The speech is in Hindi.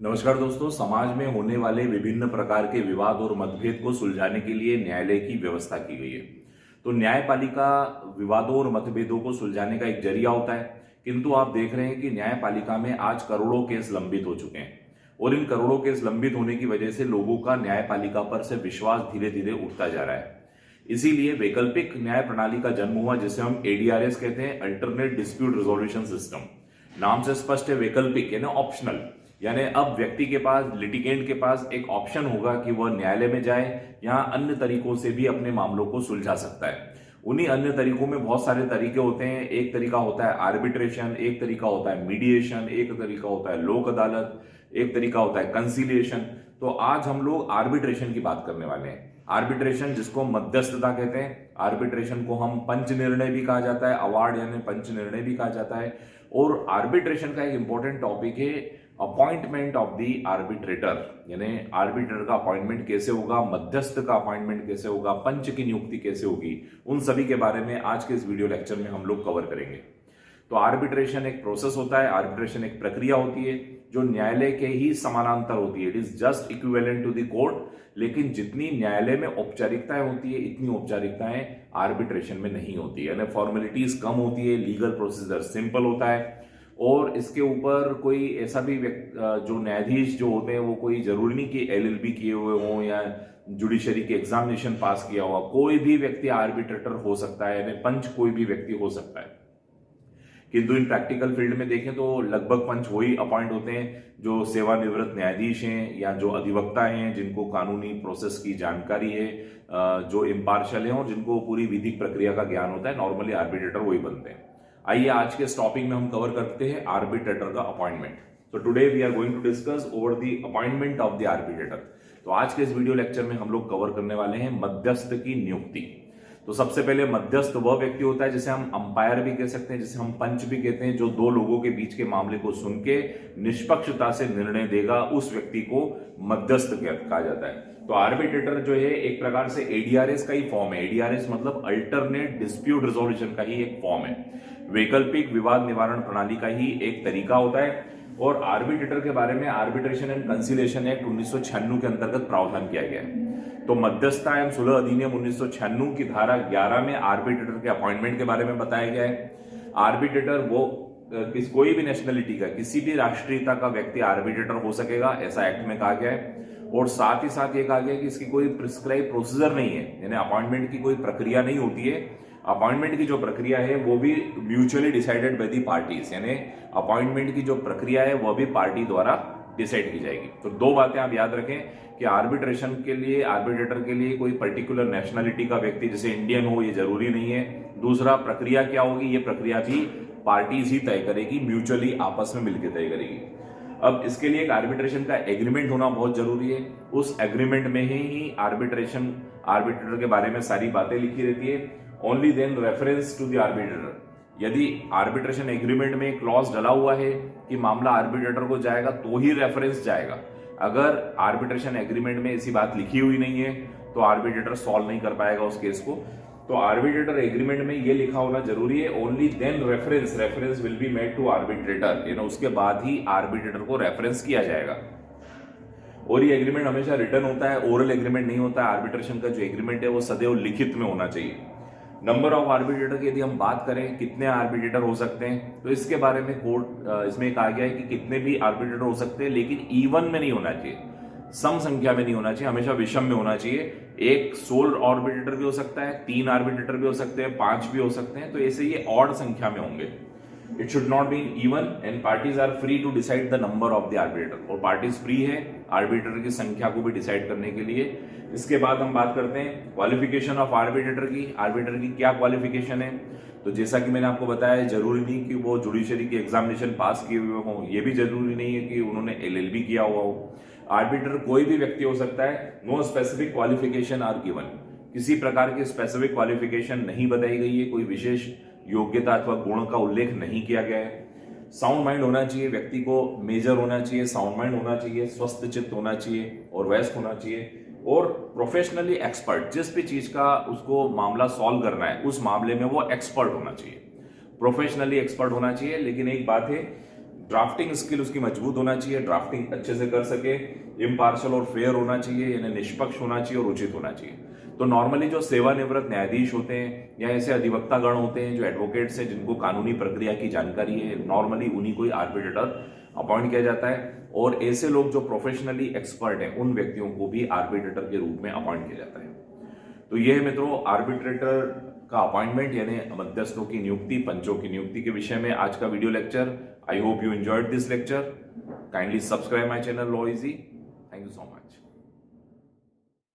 नमस्कार दोस्तों, समाज में होने वाले विभिन्न प्रकार के विवाद और मतभेद को सुलझाने के लिए न्यायालय की व्यवस्था की गई है। तो न्यायपालिका विवादों और मतभेदों को सुलझाने का एक जरिया होता है, किंतु आप देख रहे हैं कि न्यायपालिका में आज करोड़ों केस लंबित हो चुके हैं और इन करोड़ों केस लंबित होने की वजह से लोगों का न्यायपालिका पर से विश्वास धीरे धीरे उठता जा रहा है। इसीलिए वैकल्पिक न्याय प्रणाली का जन्म हुआ, जिसे हम एडीआरएस कहते हैं, अल्टरनेट डिस्प्यूट रिजोल्यूशन सिस्टम। नाम से स्पष्ट है, वैकल्पिक यानी ऑप्शनल, यानी अब व्यक्ति के पास, लिटिगेंट के पास एक ऑप्शन होगा कि वह न्यायालय में जाए या अन्य तरीकों से भी अपने मामलों को सुलझा सकता है। उन्हीं अन्य तरीकों में बहुत सारे तरीके होते हैं। एक तरीका होता है आर्बिट्रेशन, एक तरीका होता है मीडिएशन, एक तरीका होता है लोक अदालत, एक तरीका होता है कंसिलिएशन। तो आज हम लोग आर्बिट्रेशन की बात करने वाले हैं। आर्बिट्रेशन, जिसको मध्यस्थता कहते हैं, आर्बिट्रेशन को हम पंच निर्णय भी कहा जाता है, अवार्ड यानी पंच निर्णय भी कहा जाता है। और आर्बिट्रेशन का एक इंपॉर्टेंट टॉपिक है अपॉइंटमेंट ऑफ द आर्बिट्रेटर, यानी आर्बिट्रेटर का अपॉइंटमेंट कैसे होगा, मध्यस्थ का अपॉइंटमेंट कैसे होगा, पंच की नियुक्ति कैसे होगी, उन सभी के बारे में आज के इस वीडियो लेक्चर में हम लोग कवर करेंगे। तो आर्बिट्रेशन एक प्रोसेस होता है, आर्बिट्रेशन एक प्रक्रिया होती है जो न्यायालय के ही समानांतर होती है। It is just equivalent to the court, लेकिन जितनी न्यायालय में औपचारिकताएं होती है, इतनी औपचारिकताएं आर्बिट्रेशन में नहीं होती है। यानी फॉर्मेलिटीज कम होती है, लीगल प्रोसीजर सिंपल होता है और इसके ऊपर कोई ऐसा भी जो न्यायाधीश जो होते हैं वो कोई जरूरी नहीं कि एलएलबी किए हुए हों या जुडिशरी के एग्जामिनेशन पास किया हुआ, कोई भी व्यक्ति आर्बिट्रेटर हो सकता है, यानी पंच कोई भी व्यक्ति हो सकता है। किंतु इन प्रैक्टिकल फील्ड में देखें तो लगभग पंच वही अपॉइंट होते हैं जो सेवानिवृत्त न्यायाधीश हैं या जो अधिवक्ता हैं, जिनको कानूनी प्रोसेस की जानकारी है, जो इम्पार्शियल हैं और जिनको पूरी विधिक प्रक्रिया का ज्ञान होता है। नॉर्मली आर्बिट्रेटर वही बनते हैं। आइए आज के इस टॉपिक में हम कवर करते हैं आर्बिट्रेटर का अपॉइंटमेंट। तो today we are going to discuss over the appointment of the arbitrator. तो आज के इस वीडियो लेक्चर में हम लोग कवर करने वाले हैं मध्यस्थ की नियुक्ति। तो सबसे पहले मध्यस्थ वह व्यक्ति होता है जिसे हम अंपायर भी कह सकते हैं, जिसे हम पंच भी कहते हैं, जो दो लोगों के बीच के मामले को सुन के निष्पक्षता से निर्णय देगा, उस व्यक्ति को मध्यस्थ कहा जाता है। तो आर्बिट्रेटर जो है एक प्रकार से एडीआरएस का ही फॉर्म है। एडीआरएस मतलब अल्टरनेट डिस्प्यूट रिजोल्यूशन का ही एक फॉर्म है, वैकल्पिक विवाद निवारण प्रणाली का ही एक तरीका होता है। और आर्बिट्रेटर के बारे में आर्बिट्रेशन एंड कंसिलिएशन एक्ट 1996 के अंतर्गत प्रावधान किया गया है। तो मध्यस्थता एवं सुलह अधिनियम 1996 की धारा 11 में आर्बिट्रेटर के अपॉइंटमेंट के बारे में बताया गया है। आर्बिट्रेटर वो कोई भी नेशनलिटी का, किसी भी राष्ट्रीयता का व्यक्ति आर्बिट्रेटर हो सकेगा, ऐसा एक्ट में कहा गया है। और साथ ही साथ ये कहा गया है कि इसकी कोई प्रिस्क्राइब प्रोसीजर नहीं है, यानी अपॉइंटमेंट की कोई प्रक्रिया नहीं होती है। अपॉइंटमेंट की जो प्रक्रिया है वो भी mutually decided by the parties, यानी अपॉइंटमेंट की जो प्रक्रिया है वह भी पार्टी द्वारा डिसाइड की जाएगी। तो दो बातें आप याद रखें कि आर्बिट्रेशन के लिए, आर्बिट्रेटर के लिए कोई पर्टिकुलर नेशनलिटी का व्यक्ति जैसे इंडियन हो ये जरूरी नहीं है। दूसरा, प्रक्रिया क्या होगी, ये प्रक्रिया भी पार्टीज ही तय करेगी, म्यूचुअली आपस में मिलकर तय करेगी। अब इसके लिए एक आर्बिट्रेशन का एग्रीमेंट होना बहुत जरूरी है। उस एग्रीमेंट में ही आर्बिट्रेटर के बारे में सारी बातें लिखी रहती है। Only then reference to the arbitrator. यदि आर्बिट्रेशन एग्रीमेंट में क्लॉज डला हुआ है कि मामला आर्बिट्रेटर को जाएगा तो ही रेफरेंस जाएगा। अगर आर्बिट्रेशन एग्रीमेंट में ऐसी बात लिखी हुई नहीं है तो आर्बिट्रेटर सॉल्व नहीं कर पाएगा उस केस को। तो आर्बिट्रेटर एग्रीमेंट में ये लिखा होना जरूरी है, only then reference will be made to arbitrator, यानी उसके बाद ही आर्बिट्रेटर को रेफरेंस किया जाएगा। और ये एग्रीमेंट हमेशा रिटर्न होता है, ओरल एग्रीमेंट नहीं होता है। आर्बिट्रेशन का जो एग्रीमेंट है वो सदैव लिखित में होना चाहिए। नंबर ऑफ आर्बिट्रेटर की यदि हम बात करें, कितने आर्बिट्रेटर हो सकते हैं, तो इसके बारे में कोर्ट इसमें कहा गया है कि कितने भी आर्बिट्रेटर हो सकते हैं, लेकिन इवन में नहीं होना चाहिए, सम संख्या में नहीं होना चाहिए, हमेशा विषम में होना चाहिए। एक सोल आर्बिट्रेटर भी हो सकता है, 3 आर्बिट्रेटर भी हो सकते हैं, 5 भी हो सकते हैं। तो ऐसे ये ऑड संख्या में होंगे। It should not be even and parties are free to decide the number of the arbitrator. और पार्टीज फ्री है आर्बिट्रेटर की संख्या को भी डिसाइड करने के लिए। इसके बाद हम बात करते हैं क्वालिफिकेशन ऑफ आर्बिट्रेटर की। आर्बिट्रेटर की क्या क्वालिफिकेशन है? तो जैसा कि मैंने आपको बताया, जरूरी नहीं कि वो जुडिशरी की एग्जामिनेशन पास किए हुए हों, ये भी जरूरी नहीं है कि उन्होंने एलएलबी किया हुआ हो। आर्बिट्रेटर कोई भी व्यक्ति हो सकता है। No specific qualification are given. किसी प्रकार की स्पेसिफिक क्वालिफिकेशन नहीं बताई गई है, कोई विशेष योग्यता अथवा गुण का उल्लेख नहीं किया गया है। साउंड माइंड होना चाहिए, व्यक्ति को मेजर होना चाहिए, साउंड माइंड होना चाहिए, स्वस्थ चित्त होना चाहिए और वयस्क होना चाहिए और प्रोफेशनली एक्सपर्ट। जिस भी चीज का उसको मामला सॉल्व करना है उस मामले में वो एक्सपर्ट होना चाहिए, प्रोफेशनली एक्सपर्ट होना चाहिए। लेकिन एक बात है, ड्राफ्टिंग स्किल उसकी मजबूत होना चाहिए, ड्राफ्टिंग अच्छे से कर सके, इम्पार्शल और फेयर होना चाहिए, यानी निष्पक्ष होना चाहिए और उचित होना चाहिए। तो नॉर्मली जो सेवानिवृत्त न्यायाधीश होते हैं या ऐसे अधिवक्तागण होते हैं जो एडवोकेट्स हैं जिनको कानूनी प्रक्रिया की जानकारी है, नॉर्मली उन्हीं को ही आर्बिट्रेटर अपॉइंट किया जाता है। और ऐसे लोग जो प्रोफेशनली एक्सपर्ट हैं उन व्यक्तियों को भी आर्बिट्रेटर के रूप में अपॉइंट किया जाता है। तो यह है मित्रों आर्बिट्रेटर का अपॉइंटमेंट यानी मध्यस्थों की नियुक्ति, पंचों की नियुक्ति के विषय में आज का video lecture. I hope you enjoyed this lecture. Kindly subscribe my channel law easy. Thank you so much.